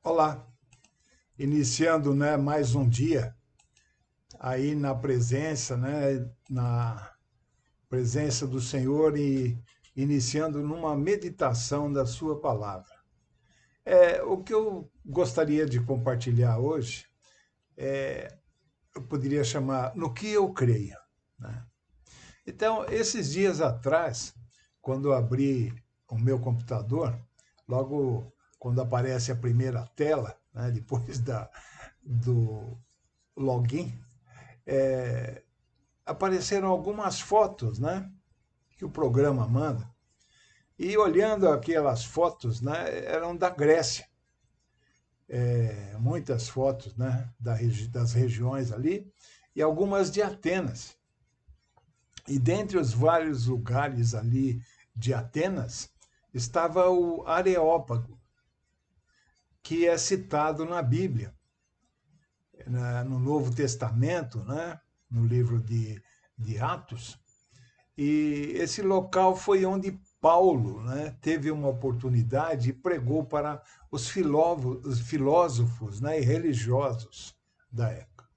Olá, iniciando, mais um dia aí na presença, na presença do Senhor e iniciando numa meditação da sua palavra. O que eu gostaria de compartilhar hoje, eu poderia chamar no que eu creio, né? Então, esses dias atrás, quando eu abri o meu computador, logo quando aparece a primeira tela, né, depois do login, apareceram algumas fotos, né, que o programa manda. E olhando aquelas fotos, né, eram da Grécia. Muitas fotos, né, das regiões ali, e algumas de Atenas. E dentre os vários lugares ali de Atenas, estava o Areópago, que é citado na Bíblia, no Novo Testamento, né, no livro de Atos. E esse local foi onde Paulo, né, teve uma oportunidade e pregou para os filósofos, né, e religiosos da época.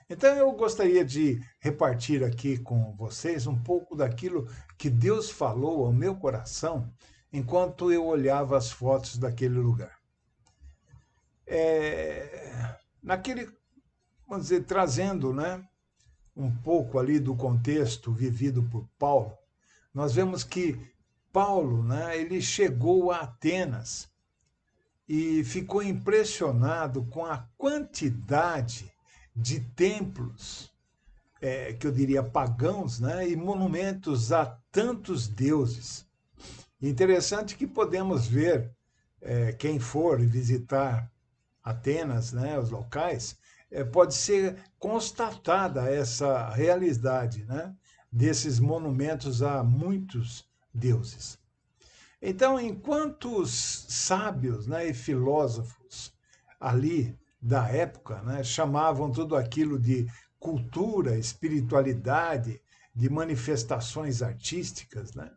Então eu gostaria de repartir aqui com vocês um pouco daquilo que Deus falou ao meu coração enquanto eu olhava as fotos daquele lugar. Naquele, vamos dizer, trazendo, né, um pouco ali do contexto vivido por Paulo, nós vemos que Paulo, né, ele chegou a Atenas e ficou impressionado com a quantidade de templos, que eu diria pagãos, né, e monumentos a tantos deuses. Interessante que podemos ver, quem for visitar Atenas, né, os locais, pode ser constatada essa realidade, né, desses monumentos a muitos deuses. Então, enquanto os sábios, né, e filósofos ali da época, né, chamavam tudo aquilo de cultura, espiritualidade, de manifestações artísticas, né,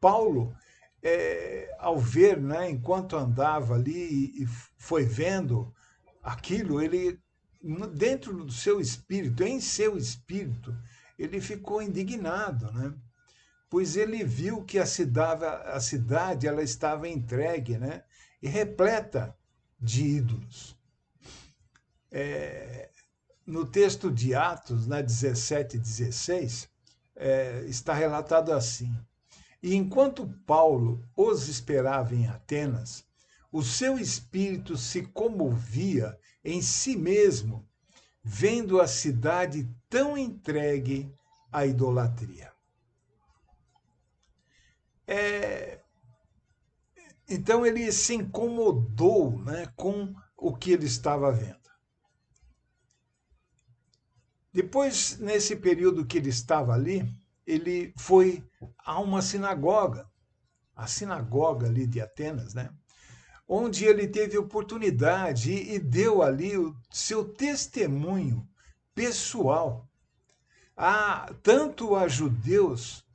Paulo, ao ver, né, enquanto andava ali e foi vendo aquilo, ele, dentro do seu espírito, em seu espírito, ele ficou indignado, né? Pois ele viu que a cidade ela estava entregue, né? E repleta de ídolos. No texto de Atos, né, 17 e 16, está relatado assim: E enquanto Paulo os esperava em Atenas, o seu espírito se comovia em si mesmo, vendo a cidade tão entregue à idolatria. Então ele se incomodou, né, com o que ele estava vendo. Depois, nesse período que ele estava ali, ele foi a uma sinagoga, a sinagoga ali de Atenas, né, onde ele teve oportunidade e deu ali o seu testemunho pessoal tanto a judeus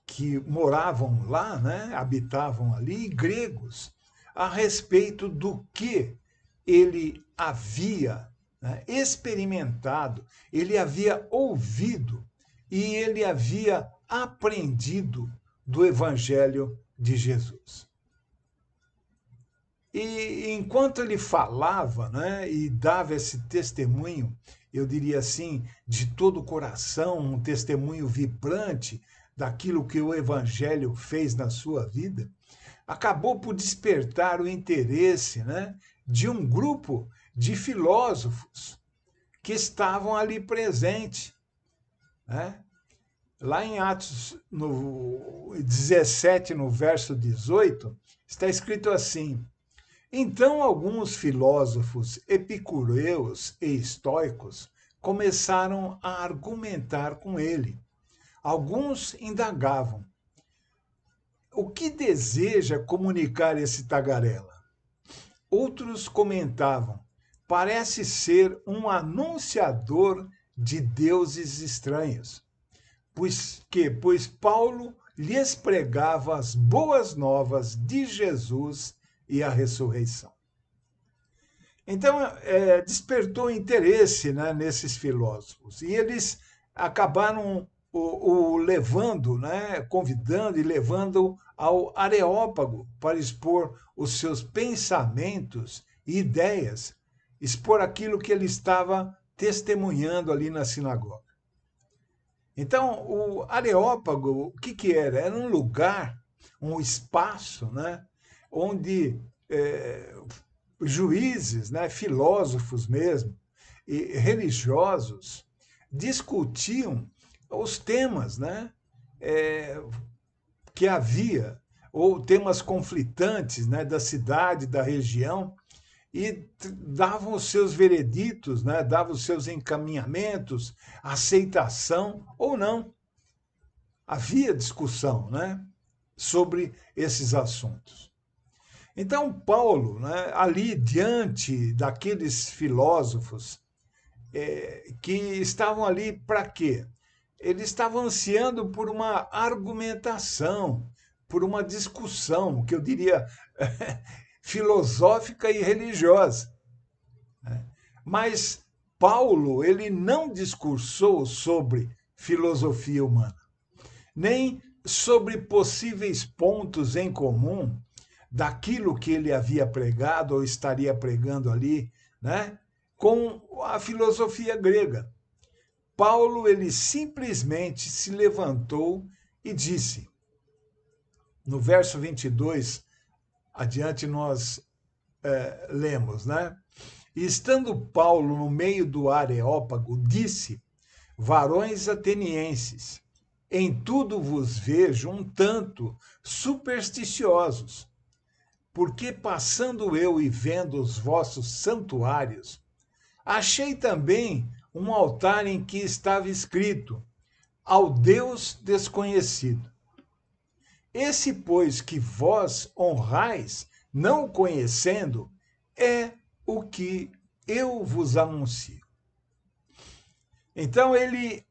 que moravam lá, né, habitavam ali, e gregos, a respeito do que ele havia, né, experimentado, ele havia ouvido e ele havia aprendido do Evangelho de Jesus. E enquanto ele falava, né, e dava esse testemunho, eu diria assim, de todo o coração, um testemunho vibrante daquilo que o Evangelho fez na sua vida, acabou por despertar o interesse, né, de um grupo de filósofos que estavam ali presentes, né? Lá em Atos no 17, no verso 18, está escrito assim: Então alguns filósofos epicureus e estoicos começaram a argumentar com ele. Alguns indagavam: o que deseja comunicar esse tagarela? Outros comentavam: parece ser um anunciador de deuses estranhos, pois Paulo lhes pregava as boas novas de Jesus e a ressurreição. Então, despertou interesse, né, nesses filósofos. E eles acabaram o levando, né, convidando e levando ao Areópago para expor os seus pensamentos e ideias, expor aquilo que ele estava testemunhando ali na sinagoga. Então, o Areópago, o que era? Era um lugar, um espaço, né, onde juízes, né, filósofos mesmo, e religiosos discutiam os temas, né, que havia, ou temas conflitantes, né, da cidade, da região, e davam os seus vereditos, né, davam os seus encaminhamentos, aceitação ou não. Havia discussão, né, sobre esses assuntos. Então, Paulo, né, ali diante daqueles filósofos que estavam ali para quê? Eles estavam ansiando por uma argumentação, por uma discussão, que eu diria filosófica e religiosa. Mas Paulo, ele não discursou sobre filosofia humana, nem sobre possíveis pontos em comum daquilo que ele havia pregado ou estaria pregando ali, né, com a filosofia grega. Paulo, ele simplesmente se levantou e disse, no verso 22, adiante nós lemos, né? E estando Paulo no meio do Areópago, disse, varões atenienses, em tudo vos vejo um tanto supersticiosos, porque passando eu e vendo os vossos santuários, achei também um altar em que estava escrito, ao Deus desconhecido. Esse, pois, que vós honrais, não o conhecendo, é o que eu vos anuncio. Então, ele,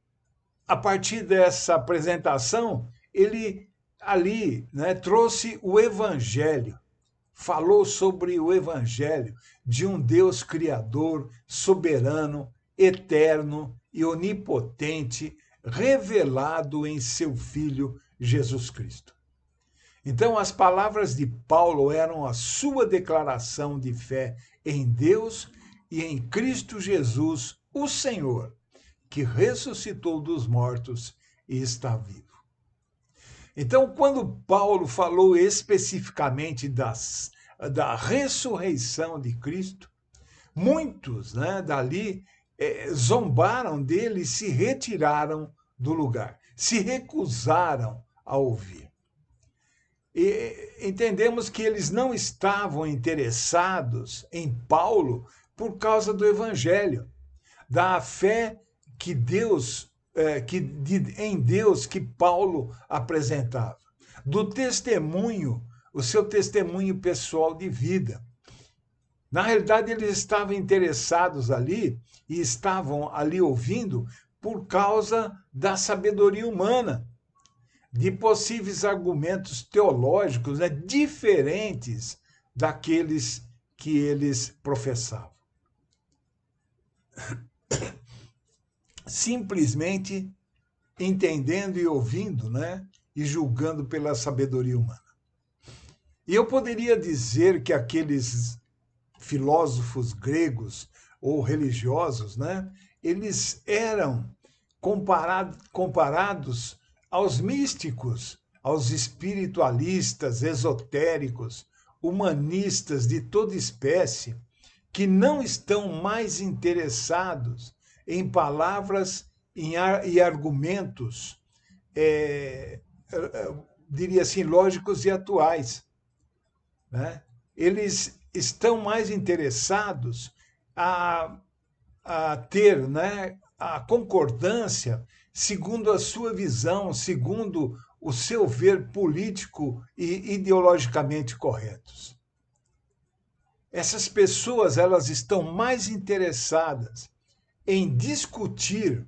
a partir dessa apresentação, ele ali, né, trouxe o evangelho, falou sobre o evangelho de um Deus criador, soberano, eterno e onipotente, revelado em seu Filho Jesus Cristo. Então, as palavras de Paulo eram a sua declaração de fé em Deus e em Cristo Jesus, o Senhor, que ressuscitou dos mortos e está vivo. Então, quando Paulo falou especificamente da ressurreição de Cristo, muitos, né, dali zombaram dele e se retiraram do lugar, se recusaram a ouvir. E entendemos que eles não estavam interessados em Paulo por causa do evangelho, da fé que Deus, em Deus que Paulo apresentava, do testemunho, o seu testemunho pessoal de vida. Na realidade, eles estavam interessados ali e estavam ali ouvindo por causa da sabedoria humana, de possíveis argumentos teológicos, né, diferentes daqueles que eles professavam. Simplesmente entendendo e ouvindo, né, e julgando pela sabedoria humana. E eu poderia dizer que aqueles filósofos gregos ou religiosos, né, eles eram comparados aos místicos, aos espiritualistas, esotéricos, humanistas de toda espécie, que não estão mais interessados em palavras e argumentos, diria assim, lógicos e atuais, né? Eles estão mais interessados a ter, né, a concordância segundo a sua visão, segundo o seu ver político e ideologicamente corretos. Essas pessoas, elas estão mais interessadas em discutir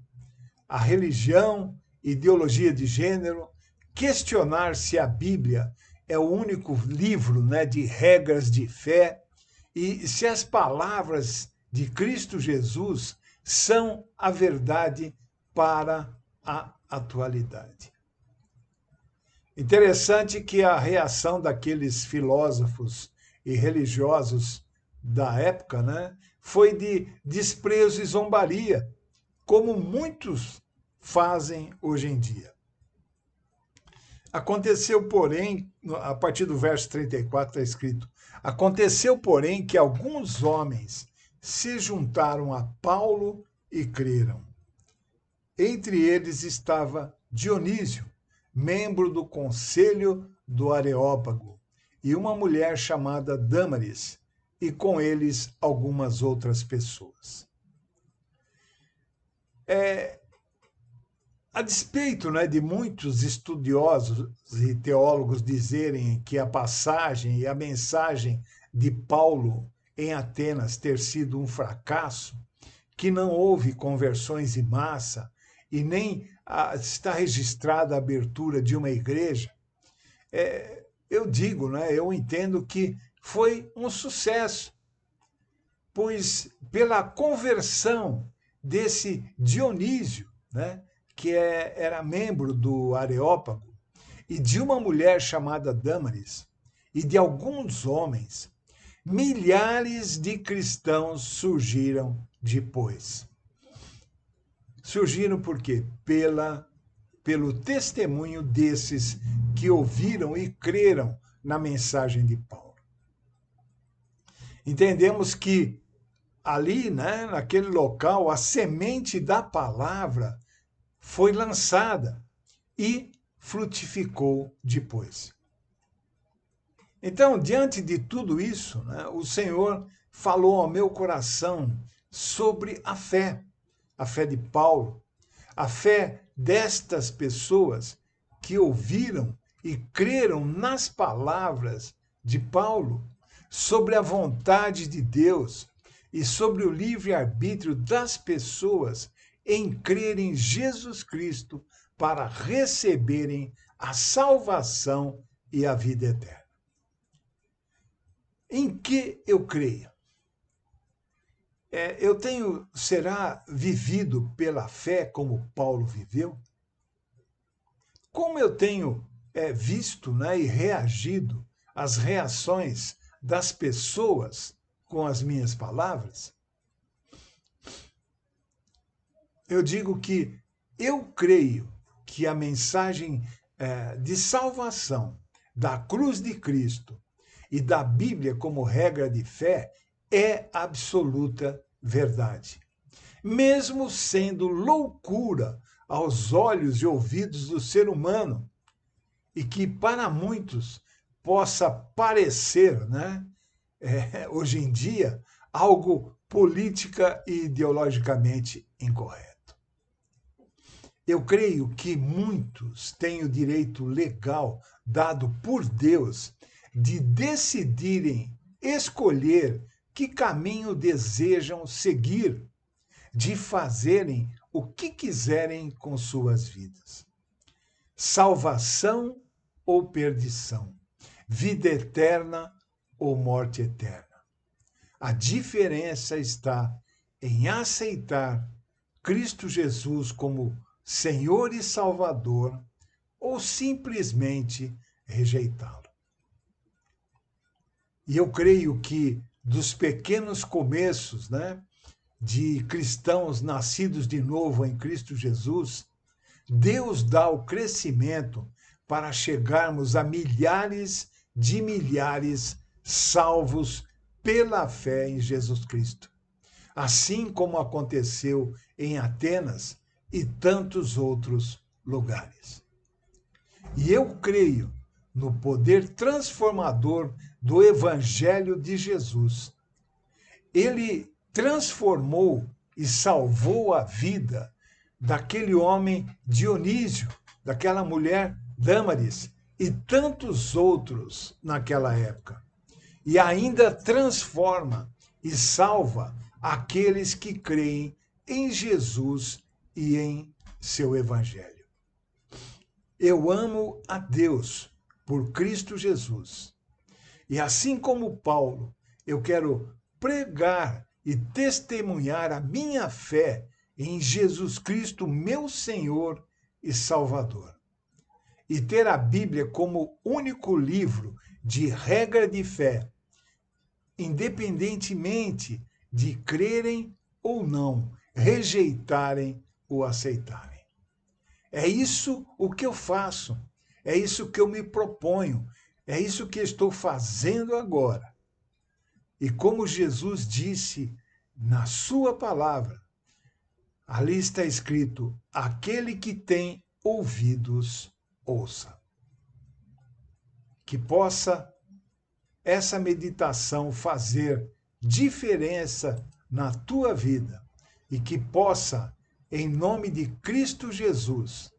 a religião, ideologia de gênero, questionar se a Bíblia é o único livro, né, de regras de fé e se as palavras de Cristo Jesus são a verdade para a atualidade. Interessante que a reação daqueles filósofos e religiosos da época, né, foi de desprezo e zombaria, como muitos fazem hoje em dia. Aconteceu, porém, a partir do verso 34 está escrito: aconteceu, porém, que alguns homens se juntaram a Paulo e creram. Entre eles estava Dionísio, membro do conselho do Areópago, e uma mulher chamada Dâmaris, e com eles algumas outras pessoas. A despeito, né, de muitos estudiosos e teólogos dizerem que a passagem e a mensagem de Paulo em Atenas ter sido um fracasso, que não houve conversões em massa e nem está registrada a abertura de uma igreja, eu digo, né, eu entendo que foi um sucesso, pois pela conversão desse Dionísio, né, que era membro do Areópago, e de uma mulher chamada Dâmaris, e de alguns homens, milhares de cristãos surgiram depois. Surgiram por quê? Pelo testemunho desses que ouviram e creram na mensagem de Paulo. Entendemos que ali, né, naquele local, a semente da palavra foi lançada e frutificou depois. Então, diante de tudo isso, né, o Senhor falou ao meu coração sobre a fé de Paulo, a fé destas pessoas que ouviram e creram nas palavras de Paulo, sobre a vontade de Deus e sobre o livre-arbítrio das pessoas em crer em Jesus Cristo para receberem a salvação e a vida eterna. Em que eu creio? Será vivido pela fé como Paulo viveu? Como eu tenho visto, né, e reagido às reações das pessoas com as minhas palavras? Eu digo que eu creio que a mensagem de salvação da cruz de Cristo e da Bíblia como regra de fé é absoluta verdade. Mesmo sendo loucura aos olhos e ouvidos do ser humano, e que para muitos possa parecer, né, hoje em dia, algo política e ideologicamente incorreto. Eu creio que muitos têm o direito legal dado por Deus de decidirem escolher que caminho desejam seguir, de fazerem o que quiserem com suas vidas. Salvação ou perdição, vida eterna ou morte eterna. A diferença está em aceitar Cristo Jesus como Senhor e Salvador ou simplesmente rejeitá-lo. E eu creio que dos pequenos começos, né, de cristãos nascidos de novo em Cristo Jesus, Deus dá o crescimento para chegarmos a milhares de milhares salvos pela fé em Jesus Cristo. Assim como aconteceu em Atenas e tantos outros lugares. E eu creio no poder transformador do Evangelho de Jesus. Ele transformou e salvou a vida daquele homem Dionísio, daquela mulher Dâmaris e tantos outros naquela época. E ainda transforma e salva aqueles que creem em Jesus e em seu Evangelho. Eu amo a Deus por Cristo Jesus. E assim como Paulo, eu quero pregar e testemunhar a minha fé em Jesus Cristo, meu Senhor e Salvador. E ter a Bíblia como único livro de regra de fé, independentemente de crerem ou não, rejeitarem ou aceitarem. É isso o que eu faço, é isso que eu me proponho, é isso que estou fazendo agora. E como Jesus disse na sua palavra, ali está escrito: aquele que tem ouvidos, ouça. Que possa essa meditação fazer diferença na tua vida e que possa, em nome de Cristo Jesus,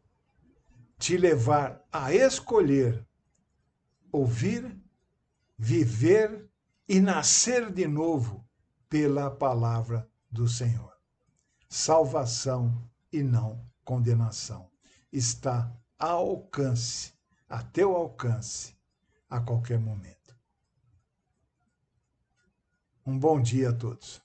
te levar a escolher ouvir, viver e nascer de novo pela palavra do Senhor. Salvação e não condenação está ao alcance, a teu alcance, a qualquer momento. Um bom dia a todos.